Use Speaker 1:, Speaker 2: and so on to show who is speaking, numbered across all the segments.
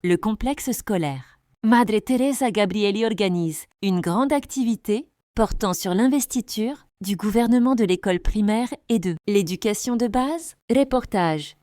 Speaker 1: Le complexe scolaire. Madre Teresa Gabrieli organise une grande activité portant sur l'investiture du gouvernement de l'école primaire et de l'éducation de base. Reportage.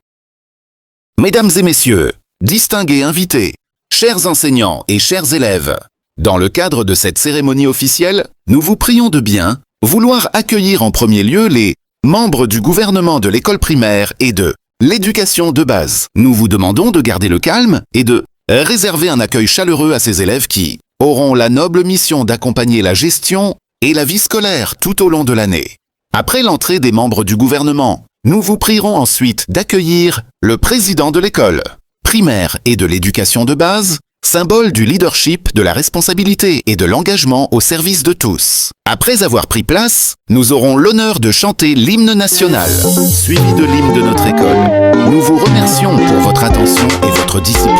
Speaker 2: Mesdames et messieurs, distingués invités, chers enseignants et chers élèves, dans le cadre de cette cérémonie officielle, nous vous prions de bien vouloir accueillir en premier lieu les membres du gouvernement de l'école primaire et de l'éducation de base. Nous vous demandons de garder le calme et de réserver un accueil chaleureux à ces élèves qui auront la noble mission d'accompagner la gestion et la vie scolaire tout au long de l'année. Après l'entrée des membres du gouvernement, nous vous prierons ensuite d'accueillir le président de l'école primaire et de l'éducation de base, symbole du leadership, de la responsabilité et de l'engagement au service de tous. Après avoir pris place, nous aurons l'honneur de chanter l'hymne national, suivi de l'hymne de notre école. Nous vous remercions pour votre attention et votre discipline.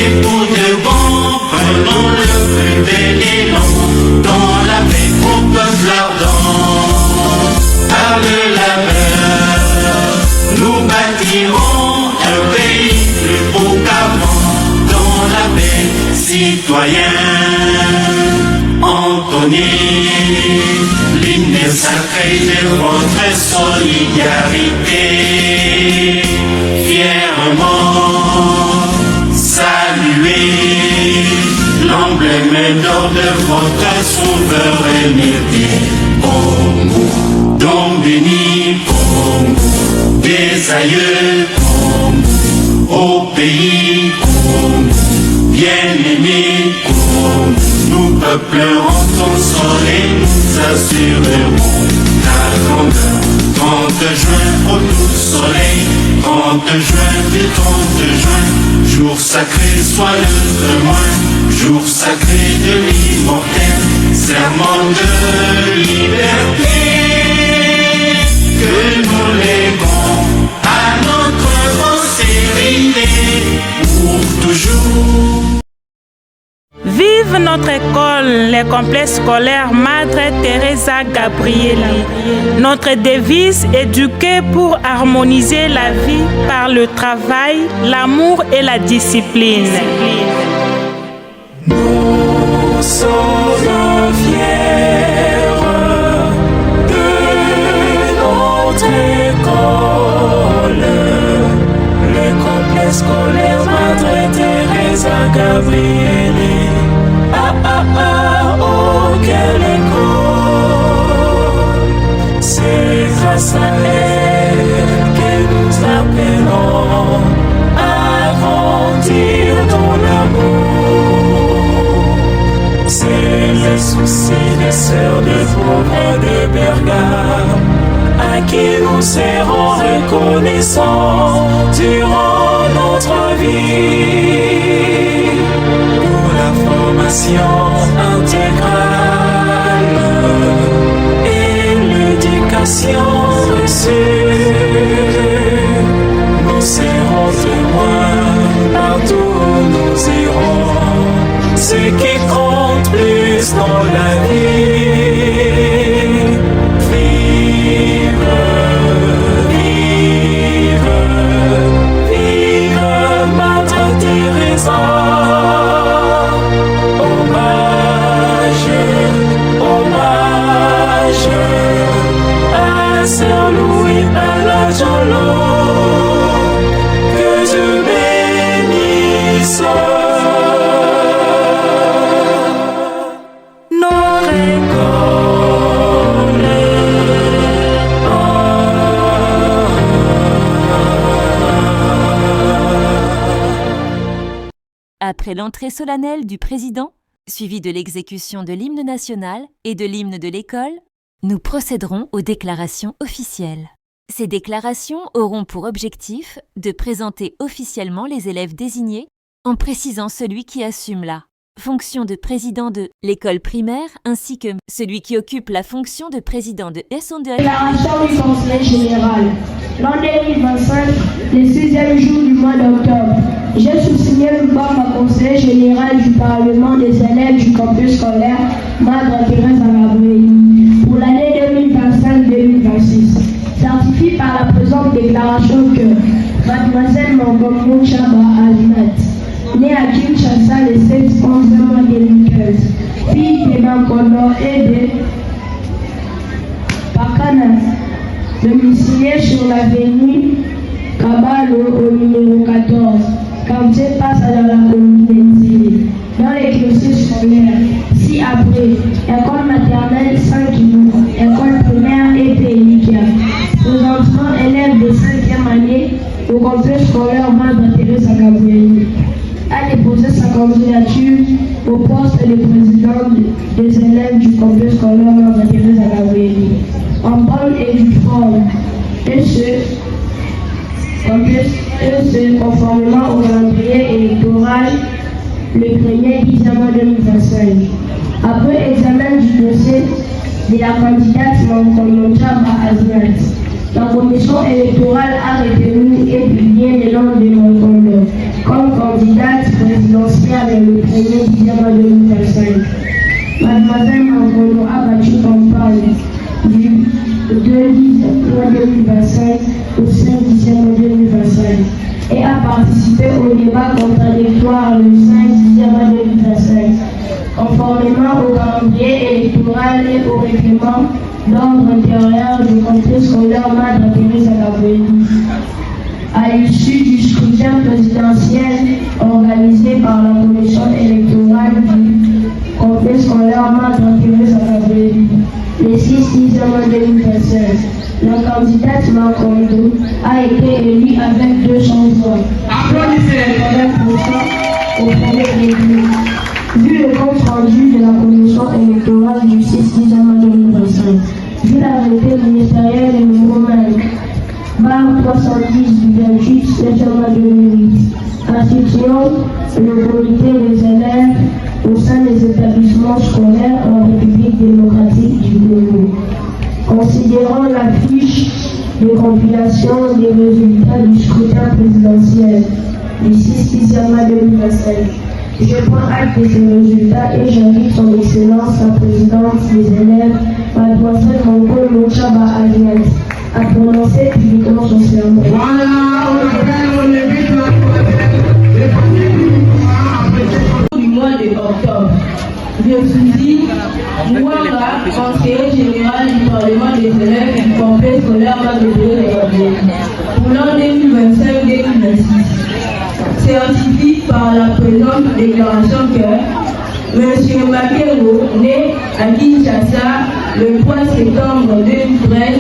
Speaker 3: Et pour de bon, prenons le plus bel élan dans la paix au peuple ardent. Par le labeur, nous bâtirons un pays plus beau qu'avant. Dans la paix, citoyens, entonnez l'hymne sacré de votre solidarité. Fièrement saluez l'emblème d'or de votre souveraineté. Congo, don béni, Congo, des aïeux, Congo, au pays, Congo, bien-aimé, Congo, nous peuplerons ton sol et nous assurerons la grandeur. 30 juin au doux soleil, 30 juin du 30 juin, jour sacré soit le témoin, jour sacré de l'immortel, serment de liberté, que nous léguons à notre postérité pour toujours.
Speaker 4: Vive notre école, les complexes scolaires Madre Teresa Gabrieli. Notre devise, éduquer pour harmoniser la vie par le travail, l'amour et la discipline.
Speaker 5: Nous sommes fiers de notre école, le complexe scolaire Madre Teresa Gabrieli. Oh, quelle école! C'est grâce à elle que nous appelons à grandir dans l'amour. C'est le souci des sœurs de pauvres de Bergame, à qui nous serons reconnaissants durant notre vie. Formation intégrale et l'éducation reçue. Nous serons témoins partout où nous irons. Ce qui compte plus dans la vie. Vive, vive, vive Madre Teresa. Saint-Louis à la Jolo, que Dieu bénisse notre école.
Speaker 1: Après l'entrée solennelle du président, suivie de l'exécution de l'hymne national et de l'hymne de l'école, nous procéderons aux déclarations officielles. Ces déclarations auront pour objectif de présenter officiellement les élèves désignés en précisant celui qui assume la fonction de président de l'école primaire ainsi que celui qui occupe la fonction de président de SO2.
Speaker 6: Déclaration du conseiller général. L'an 2025, le 6e jour du mois d'octobre, j'ai sous-signé par ma conseillère générale du Parlement des élèves du campus scolaire Madre Teresa Gabrieli pour l'année 2025-2026. Certifie par la présente déclaration que Mademoiselle Mangombo Chaba Aznat, née à Kinshasa le 16 11 2015, fille de Mankono et de Pakana, domiciliée sur l'avenue Kabalo au numéro 14, quartier passe dans la communauté, dans les cursus scolaires, ci-après, école maternelle 5 kg, école primaire et PIK. Présentement élève de 5e année au complexe scolaire Madre Teresa Gabrieli, a déposé sa candidature au poste de président des élèves du complexe scolaire Madre Teresa Gabrieli, en bonne et due forme, et ce conformément au calendrier électoral le 1er décembre 2025. Après examen du dossier de la candidate Mankono Chaba Aznat, la commission électorale a retenu et publié le nom de Mankono comme candidate présidentielle le 1er décembre 2025. Mademoiselle Mangono a battu campagne du 2 décembre 2025 au 5 décembre 2025 et a participé au débat contradictoire le 5 décembre 2025, conformément au calendrier électoral et au règlement d'ordre intérieur du complexe scolaire Madre Teresa Gabrieli. À l'issue du scrutin présidentiel organisé par la commission électorale du complexe scolaire Madre Teresa Gabrieli, le 6 décembre 2025, la candidate Makondo a été élue avec 200 voix. Applaudissez au premier tour. Vu le compte rendu de la commission électorale du 6 décembre 2025, vu l'arrêté ministériel numéro 9, barre 310 du 28 décembre 2008, instituant le comité des élèves au sein des établissements scolaires en République démocratique du Congo. Considérant la fiche de compilation des résultats du scrutin présidentiel du 6 décembre 2025, je prends acte de ces résultats et j'invite son Excellence, la présidente des élèves, Mademoiselle Mangono Chaba Aliette, à prononcer publiquement son serment.
Speaker 7: Du mois d'octobre, je suis Mouara, conseiller général du Parlement des élèves du complexe scolaire Madre Teresa Gabrieli pour l'année 2025-2026. Certifié par la présente déclaration que M. Makero, né à Kinshasa le 3 septembre 2013,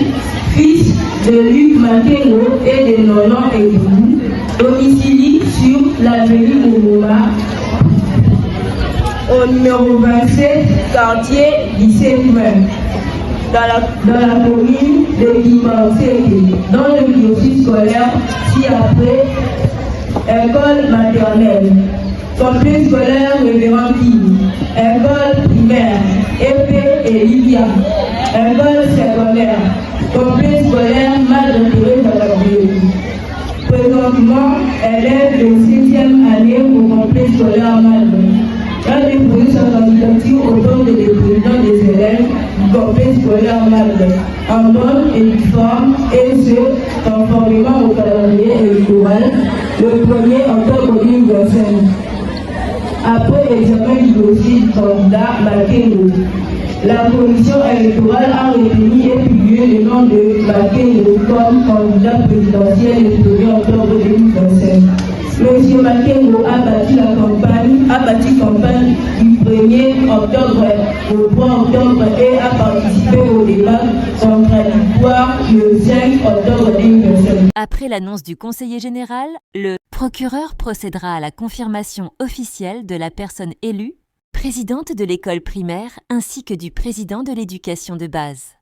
Speaker 7: fils de Luc Makero et de Nolan Ebou, domicile sur l'avenue Moumoma, au numéro 27, quartier 17-20, dans la commune de Guimansé, dans le cursus scolaire ci-après. École maternelle, complexe scolaire Révérend King, école primaire, Épée et Livia, école secondaire, complexe scolaire Madre Teresa Gabrieli. Présentement, élève de 6e année au complexe scolaire Madre. Elle a déposé sa candidature au poste de président des élèves du complexe scolaire Madre, en bonne et due forme, et ce, conformément au calendrier électoral, le 1er octobre 2025. Après examen du dossier du candidat Makero, la commission électorale a retenu et publié le nom de Makero comme candidat présidentiel le 1er octobre 2025. M. Makero a bâti campagne du 1er octobre au 3 octobre et a participé au débat contradictoire le 5 octobre 2025.
Speaker 1: Après l'annonce du conseiller général, le procureur procédera à la confirmation officielle de la personne élue, présidente de l'école primaire ainsi que du président de l'éducation de base.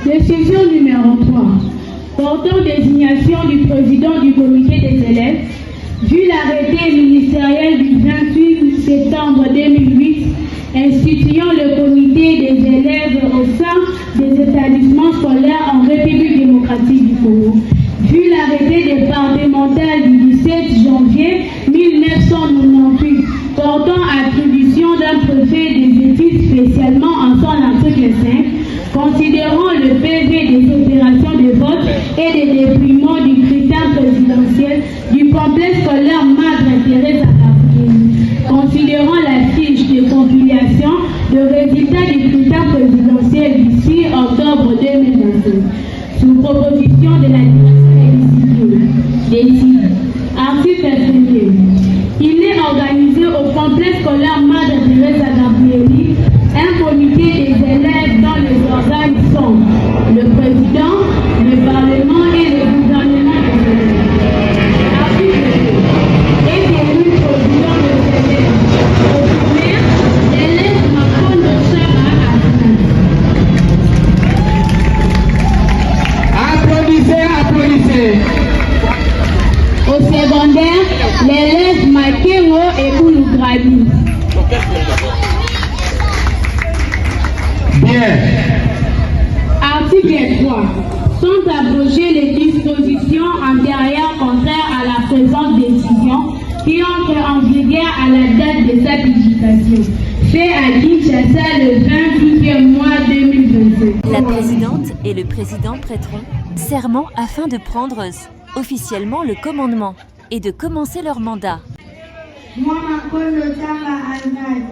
Speaker 6: Décision numéro 3. Portant désignation du président du comité des élèves, vu l'arrêté ministériel du 28 septembre 2008 instituant le comité des élèves au sein des établissements scolaires en République démocratique du Congo, vu l'arrêté départemental du 17 janvier 1998 portant attribution d'un préfet des études spécialement en son article 5, considérant le PV des opérations de vote et des dépouillements du scrutin présidentiel du complexe scolaire Madre Teresa Gabrieli, considérant la fiche de compilation de résultats du scrutin présidentiel du 6 octobre 2025, sous proposition de la direction décide. Article 1er. Il est organisé au complexe scolaire Madre Teresa Gabrieli un comité des élèves dont les organes sont le président, le parlement et le gouvernement des élèves. Article 2. Et élu président des élèves. Au primaire, l'élève Makondo Chaba
Speaker 8: Applaudissez.
Speaker 6: Au secondaire, l'élève Makero et Koulougrabi.
Speaker 8: Bien.
Speaker 6: Article 3. Sont abrogées les dispositions antérieures contraires à la la présence d'étudiants qui entrent en vigueur à la date de sa publication, fait à Kinshasa le 28 mois 2022.
Speaker 1: La présidente et le président prêteront serment afin de prendre officiellement le commandement et de commencer leur mandat.
Speaker 6: Moi, Macron Lotama Almaz,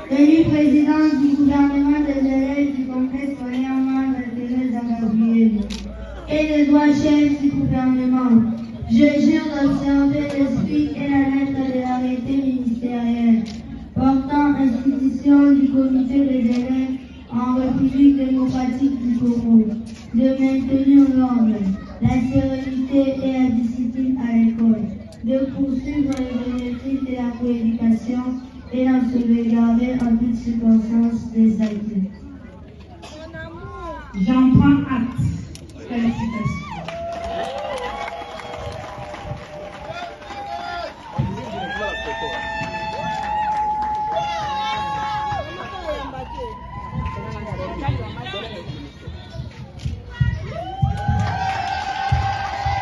Speaker 6: élu président du gouvernement des élèves du complexe scolaire Maître Teresa Gabriel et des droits chefs du gouvernement, je jure d'observer l'esprit et la lettre de l'arrêté ministériel portant institution du comité des élèves en République démocratique du Congo, de maintenir l'ordre, la sérénité et la discipline à l'école, de poursuivre les bénéfices de la coéducation et d'en sauvegarder en toutes circonstances des actes. J'en prends acte. Félicitations.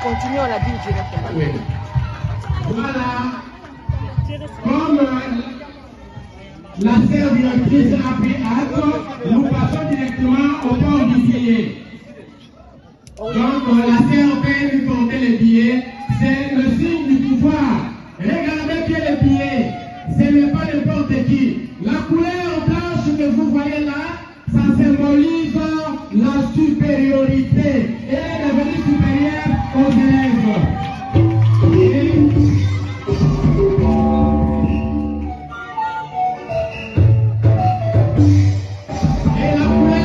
Speaker 8: Continuons la vie directement.
Speaker 9: Oui. Voilà. Comme la sœur directrice a pris acte, nous passons directement au port du billet. Donc la sœur peut lui porter les billets. C'est le signe du pouvoir. Regardez bien les billets. Ce n'est pas n'importe qui. La couleur blanche que vous voyez là, ça symbolise la supériorité. Elle est devenue supérieure aux élèves. Et la couleur.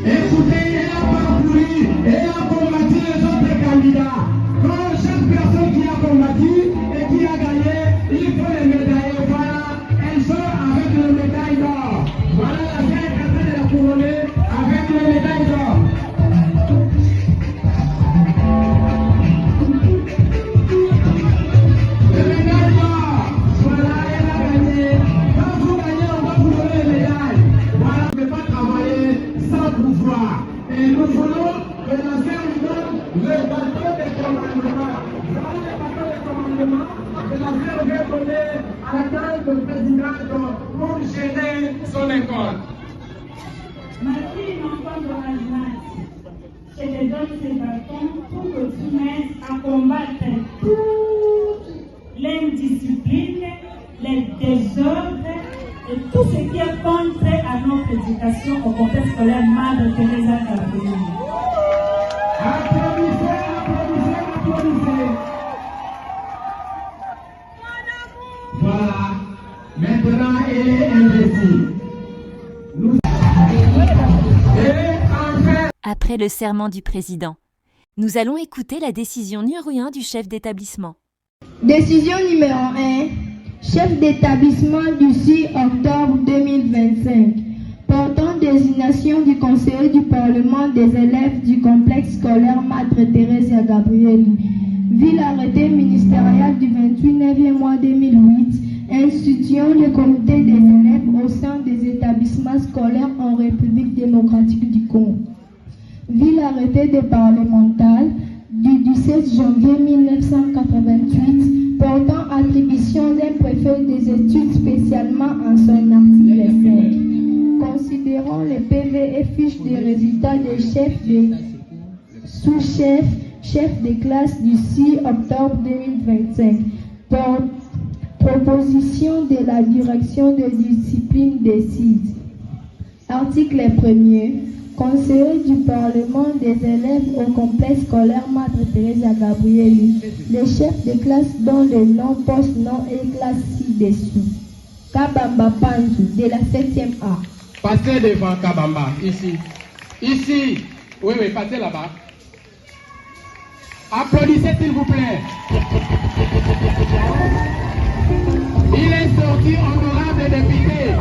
Speaker 9: Écoutez, elle a parcouru, elle a combattu les autres candidats. Comme chaque personne qui a combattu et qui a gagné, il faut les médailler. Voilà, elles sont avec le médaille d'or. Voilà la vieille personne de la couronner avec le médaille d'or. Le médaille d'or, voilà, elle a gagné. Quand vous gagnez, on va vous donner le médaille. Voilà, on ne peut pas travailler sans pouvoir. Et nous voulons que la sœur nous donne le bateau de commandement. Voilà le bateau de commandement que la sœur veut donner à la table de président pour gérer son école.
Speaker 6: Ma fille, l'enfant de Rajmat, je te donne ces bâtons pour que tu m'aides à combattre toute l'indiscipline, les désordres et tout ce qui est contre à notre éducation au complexe scolaire Madre Teresa Gabriel.
Speaker 9: Applaudissez, applaudissez, applaudissez. Voilà. Maintenant, elle est investie.
Speaker 1: Après le serment du président, nous allons écouter la décision numéro 1 du chef d'établissement.
Speaker 6: Décision numéro 1. Chef d'établissement du 6 octobre 2025, portant désignation du conseiller du Parlement des élèves du complexe scolaire Maître Teresa Gabriel, vu l'arrêté ministériel du 28 mois 2008, instituant le comité des élèves au sein des établissements scolaires en République démocratique du Congo, vu l'arrêté départemental du 17 janvier 1988, portant attribution d'un préfet des études spécialement en son article 5. Considérant les PV et fiches des résultats des chefs, des sous-chefs, chefs de classe du 6 octobre 2025. Proposition de la direction de discipline décide. Article 1er. Conseiller du Parlement des élèves au complexe scolaire Madre Teresa Gabriel, les chefs de classe dont le nom, poste, nom et classe ci-dessous. Kabamba Panzu, de la 7e A.
Speaker 9: Passez devant Kabamba, ici. Ici. Oui, passez là-bas. Applaudissez s'il vous plaît. Il est sorti honorable député.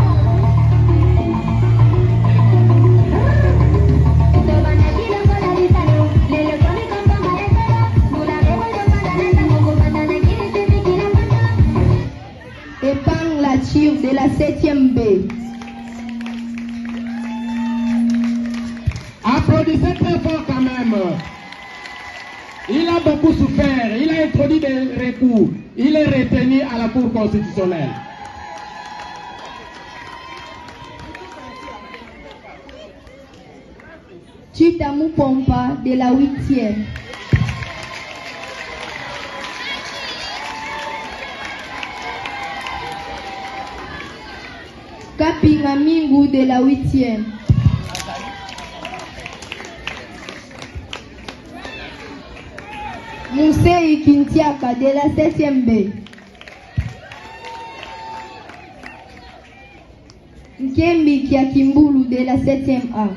Speaker 6: Épingle la tire de la 7e B.
Speaker 9: Applaudissez très fort quand même. Il a beaucoup souffert, il a introduit des recours, il est retenu à la Cour constitutionnelle.
Speaker 6: Chitamu Pompa de la 8e. Kapinga Mingu de la 8e. Mousei Kintiaka de la 7e B. Nkembi Kiakimbulu de la 7e A.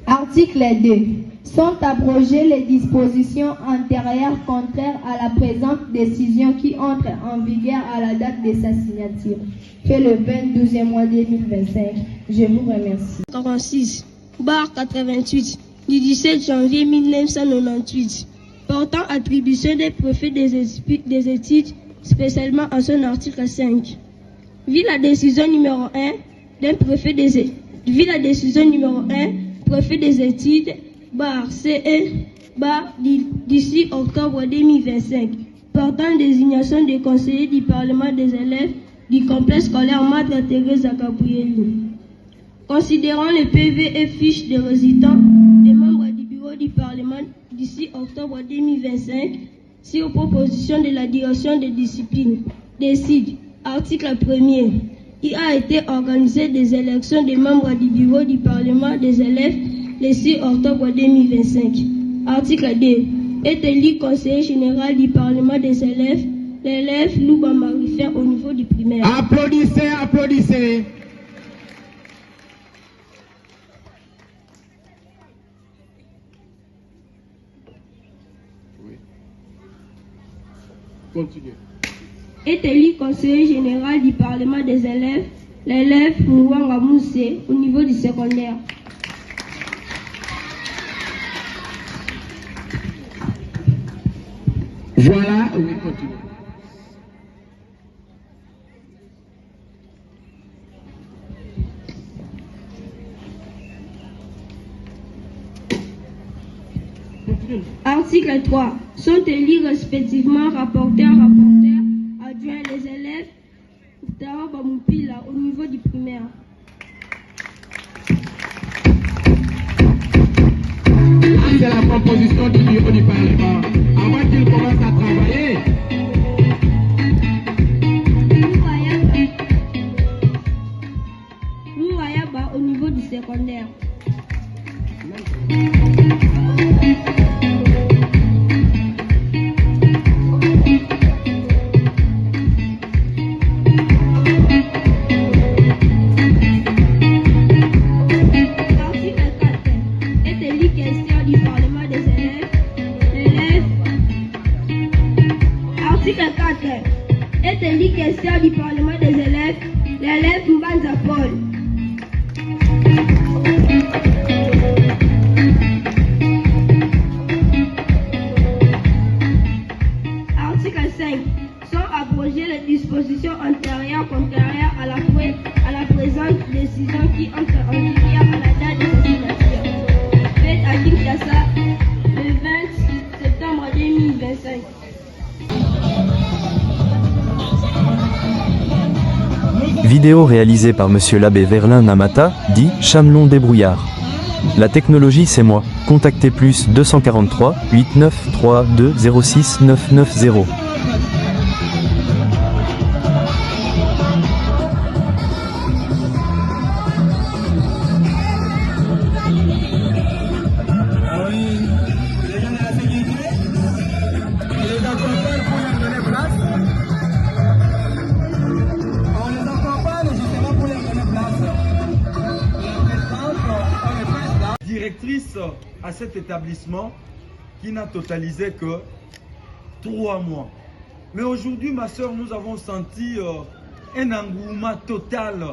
Speaker 6: Article 2. Sont abrogées les dispositions antérieures contraires à la présente décision qui entre en vigueur à la date de sa signature, fait le 22e mois 2025. Je vous remercie.
Speaker 10: 46, barre 88, du 17 janvier 1998, portant attribution des préfets des études, spécialement en son article 5. Vu la décision numéro 1 d'un préfet des études, préfet des études, barre CE, barre d'ici octobre 2025, portant désignation des conseillers du Parlement des élèves du complexe scolaire Madre Teresa Gabrieli. Considérant les PV et fiches de résidents des membres du bureau du Parlement d'ici octobre 2025, sur proposition de la direction de discipline, décide, article 1er, il a été organisé des élections des membres du bureau du Parlement des élèves le 6 octobre 2025. Article 2. Est élu conseiller général du Parlement des élèves, l'élève Louba Marifin au niveau du primaire.
Speaker 9: Applaudissez, applaudissez. Oui. Continuez.
Speaker 10: Est élu conseiller général du Parlement des élèves, l'élève Mouanga Moussé au niveau du secondaire.
Speaker 9: Voilà, oui, continue.
Speaker 10: Article 3. Sont élus respectivement rapporteurs, adjoints les élèves Taoba Moupila au niveau du primaire.
Speaker 9: C'est la proposition du bureau du Parlement. Avant qu'il commence à travailler.
Speaker 10: Mourayaba au niveau du secondaire. Article 4. Est élu questeur du Parlement des élèves, l'élève Mbanza Paul. Article 5. Sont abrogées les dispositions antérieures contraires à la présente décision qui entre en vigueur à la date de sa signature. Faite à Kinshasa le 20 septembre 2025.
Speaker 11: Vidéo réalisée par Monsieur l'abbé Verlin Namata, dit Chamelon Débrouillard. La technologie c'est moi. Contactez plus 243 893 06 990.
Speaker 12: Directrice à cet établissement qui n'a totalisé que 3 mois. Mais aujourd'hui, ma soeur, nous avons senti un engouement total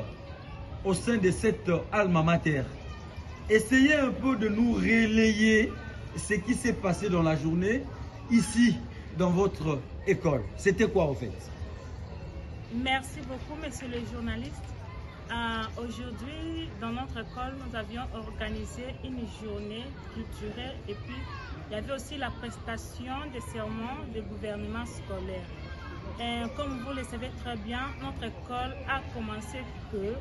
Speaker 12: au sein de cette alma mater. Essayez un peu de nous relayer ce qui s'est passé dans la journée ici, dans votre école. C'était quoi en fait?
Speaker 4: Merci beaucoup, monsieur le journaliste. Aujourd'hui, dans notre école, nous avions organisé une journée culturelle et puis il y avait aussi la prestation des sermons du gouvernement scolaire. Et comme vous le savez très bien, notre école a commencé que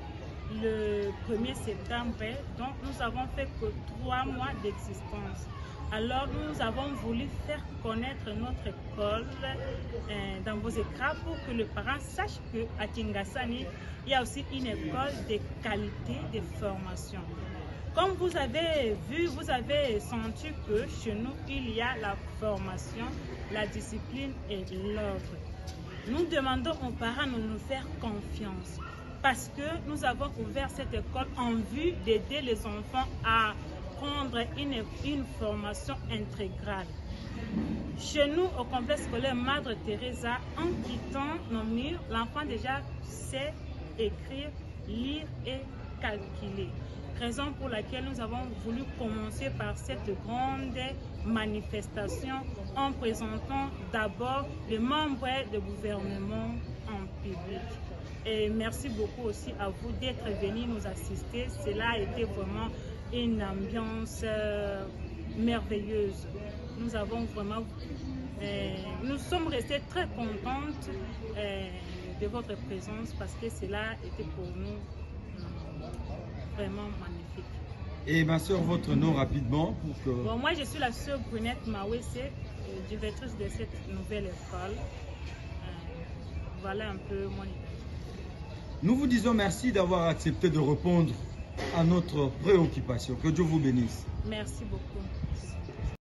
Speaker 4: le 1er septembre, donc nous avons fait que 3 mois d'existence. Alors nous avons voulu faire connaître notre école dans vos écrans pour que les parents sachent qu'à Tingassani, il y a aussi une école de qualité de formation. Comme vous avez vu, vous avez senti que chez nous, il y a la formation, la discipline et l'ordre. Nous demandons aux parents de nous faire confiance parce que nous avons ouvert cette école en vue d'aider les enfants à prendre une formation intégrale. Chez nous, au complexe scolaire Madre Teresa, en quittant nos murs, l'enfant déjà sait écrire, lire et calculer. Raison pour laquelle nous avons voulu commencer par cette grande manifestation en présentant d'abord les membres du gouvernement en public. Et merci beaucoup aussi à vous d'être venus nous assister. Cela a été vraiment une ambiance merveilleuse. Nous avons vraiment, nous sommes restés très contentes de votre présence parce que cela était pour nous vraiment magnifique.
Speaker 12: Et ma soeur, votre nom rapidement pour que...
Speaker 4: Bon, moi je suis la soeur Brunette Mawese, directrice de cette nouvelle école. Voilà un peu mon idée.
Speaker 12: Nous vous disons merci d'avoir accepté de répondre à notre préoccupation. Que Dieu vous bénisse.
Speaker 4: Merci beaucoup.